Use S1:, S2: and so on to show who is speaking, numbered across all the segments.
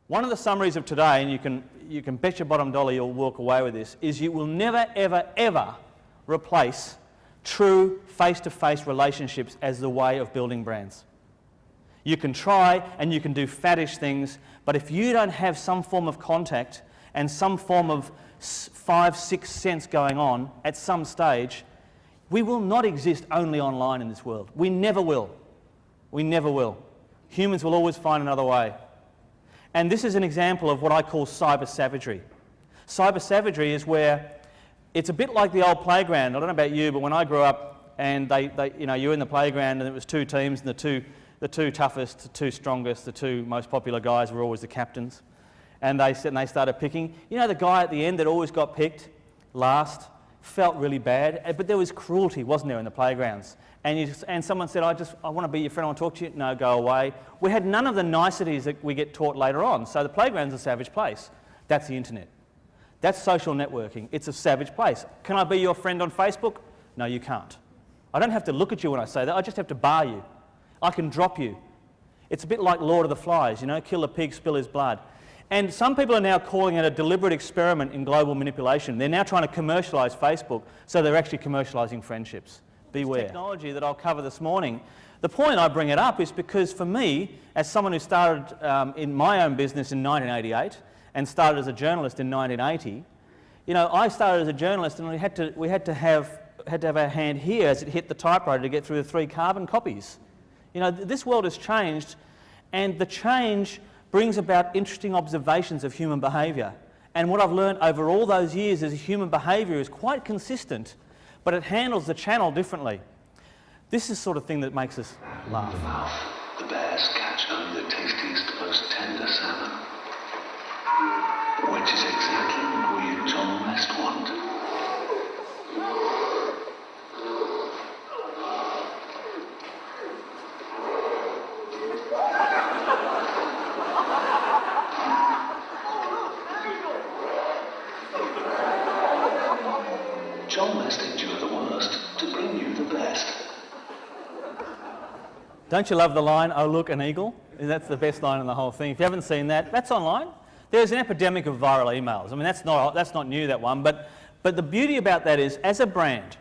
S1: One of the summaries of today, and you can bet your bottom dollar you'll walk away with this, is you will never, ever, ever replace true face-to-face relationships as the way of building brands. You can try and you can do faddish things, but if you don't have some form of contact and some form of 5, 6 sense going on at some stage, we will not exist only online in this world. We never will. We never will. Humans will always find another way. And this is an example of what I call cyber savagery. Cyber savagery is where it's a bit like the old playground. I don't know about you, but when I grew up and you're in the playground and it was two teams and the two toughest, the two strongest, the two most popular guys were always the captains. And they started picking. You know, the guy at the end that always got picked last felt really bad, but there was cruelty, wasn't there, in the playgrounds? And someone said, I want to be your friend, I want to talk to you. No, go away. We had none of the niceties that we get taught later on. So the playground's a savage place. That's the internet. That's social networking. It's a savage place. Can I be your friend on Facebook? No, you can't. I don't have to look at you when I say that. I just have to bar you. I can drop you. It's a bit like Lord of the Flies, you know, kill a pig, spill his blood. And some people are now calling it a deliberate experiment in global manipulation. They're now trying to commercialise Facebook, so they're actually commercialising friendships. Beware. This technology that I'll cover this morning, the point I bring it up is because for me, as someone who started in my own business in 1988 and started as a journalist in 1980, you know, I started as a journalist and we had to have our hand here as it hit the typewriter to get through the 3 carbon copies. You know, this world has changed, and the change brings about interesting observations of human behaviour. And what I've learned over all those years is human behaviour is quite consistent, but it handles the channel differently. This is the sort of thing that makes us laugh.
S2: The mouth, the bears catch only the tastiest, most tender salmon, which is exactly what we in John West want. John West endured the worst to bring you the best.
S1: Don't you love the line, "Oh look, an eagle"? That's the best line in the whole thing. If you haven't seen that, that's online. There's an epidemic of viral emails. I mean, that's not new, that one. But the beauty about that is, as a brand,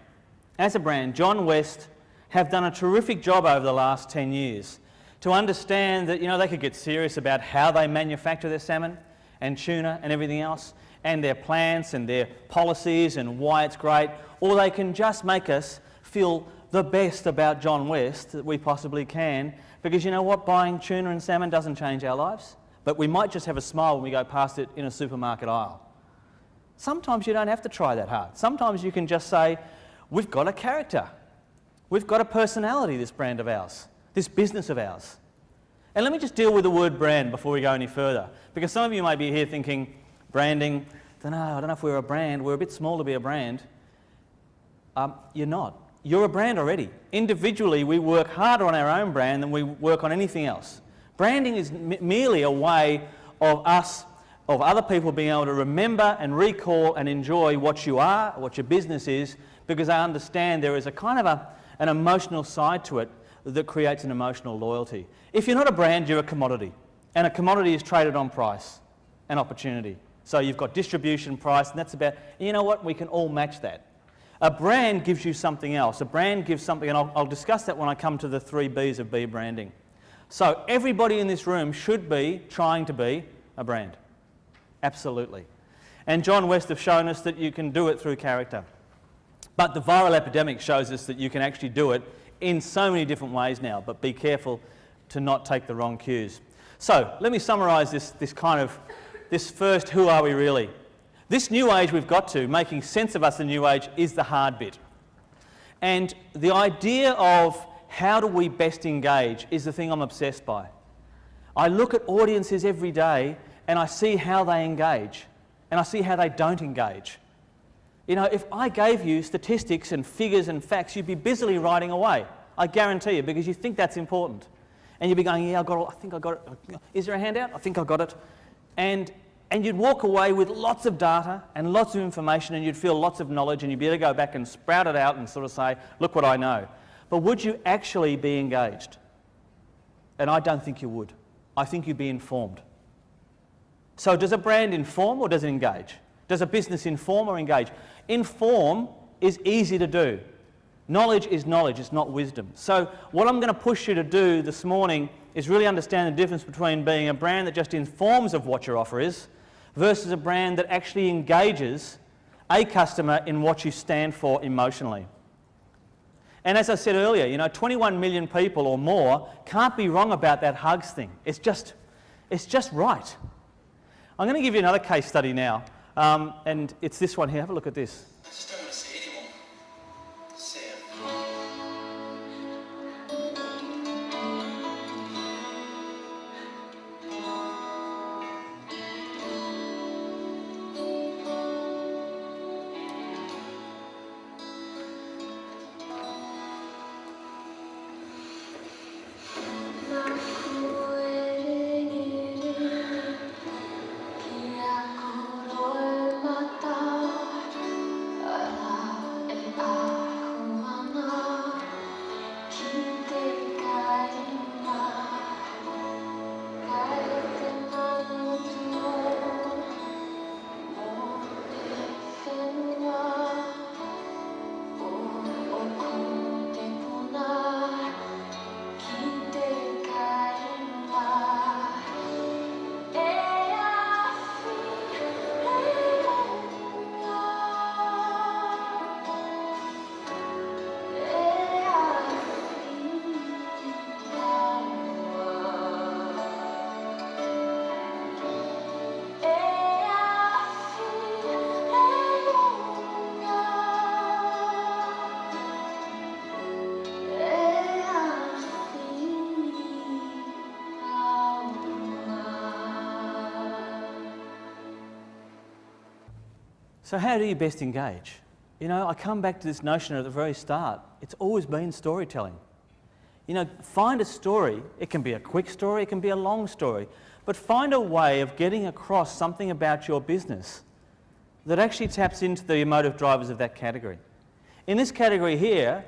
S1: John West have done a terrific job over the last 10 years to understand that, you know, they could get serious about how they manufacture their salmon and tuna and everything else, and their plants and their policies and why it's great, or they can just make us feel the best about John West that we possibly can, because you know what, buying tuna and salmon doesn't change our lives, but we might just have a smile when we go past it in a supermarket aisle. Sometimes you don't have to try that hard. Sometimes you can just say, we've got a character, we've got a personality, this brand of ours, this business of ours. And let me just deal with the word brand before we go any further, because some of you may be here thinking, branding, I don't know if we're a brand, we're a bit small to be a brand. You're not. You're a brand already. Individually, we work harder on our own brand than we work on anything else. Branding is merely a way of other people being able to remember and recall and enjoy what you are, what your business is, because they understand there is a kind of an emotional side to it that creates an emotional loyalty. If you're not a brand, you're a commodity. And a commodity is traded on price and opportunity. So you've got distribution, price, and that's about, you know what, we can all match that. A brand gives you something else. A brand gives something, and I'll discuss that when I come to the 3 B's of B branding. So everybody in this room should be trying to be a brand. Absolutely. And John West have shown us that you can do it through character. But the viral epidemic shows us that you can actually do it in so many different ways now, but be careful to not take the wrong cues. So let me summarise this first, who are we really? This new age we've got to, making sense of us in new age, is the hard bit. And the idea of how do we best engage is the thing I'm obsessed by. I look at audiences every day and I see how they engage and I see how they don't engage. You know, if I gave you statistics and figures and facts, you'd be busily writing away. I guarantee you, because you think that's important. And you'd be going, yeah, I think I got it. Is there a handout? I think I got it. And you'd walk away with lots of data and lots of information, and you'd feel lots of knowledge, and you'd be able to go back and sprout it out and sort of say, look what I know. But would you actually be engaged? And I don't think you would. I think you'd be informed. So does a brand inform or does it engage? Does a business inform or engage? Inform is easy to do. Knowledge is knowledge, it's not wisdom. So what I'm going to push you to do this morning is really understand the difference between being a brand that just informs of what your offer is versus a brand that actually engages a customer in what you stand for emotionally. And as I said earlier, 21 million people or more can't be wrong about that hugs thing. It's just right. I'm going to give you another case study now, and it's this one here. Have a look at this.
S3: I just don't want to see anyone. Sam.
S1: So how do you best engage? I come back to this notion at the very start. It's always been storytelling. Find a story. It can be a quick story, it can be a long story, but find a way of getting across something about your business that actually taps into the emotive drivers of that category. In this category here,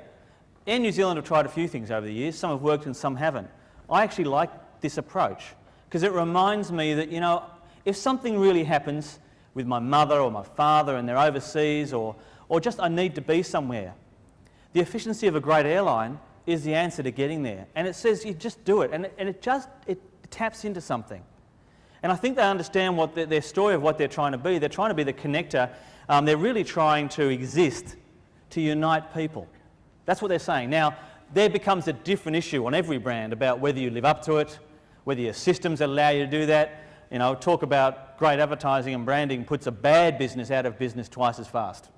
S1: Air New Zealand have tried a few things over the years. Some have worked and some haven't. I actually like this approach because it reminds me that, if something really happens with my mother or my father and they're overseas or just I need to be somewhere, the efficiency of a great airline is the answer to getting there. And it says you just do it, and it taps into something. And I think they understand what their story of what they're trying to be. They're trying to be the connector. They're really trying to exist to unite people. That's what they're saying. Now, there becomes a different issue on every brand about whether you live up to it, whether your systems allow you to do that. Talk about great advertising and branding puts a bad business out of business twice as fast.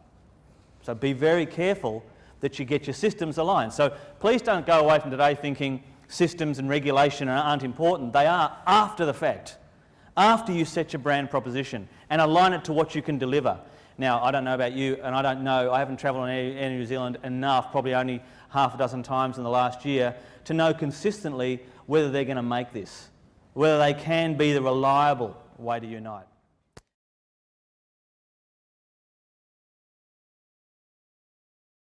S1: So be very careful that you get your systems aligned. So please don't go away from today thinking systems and regulation aren't important. They are after the fact, after you set your brand proposition and align it to what you can deliver. Now, I don't know about you, and I haven't travelled on Air New Zealand enough, probably only half a dozen times in the last year, to know consistently whether they're going to make this, whether they can be the reliable way to unite.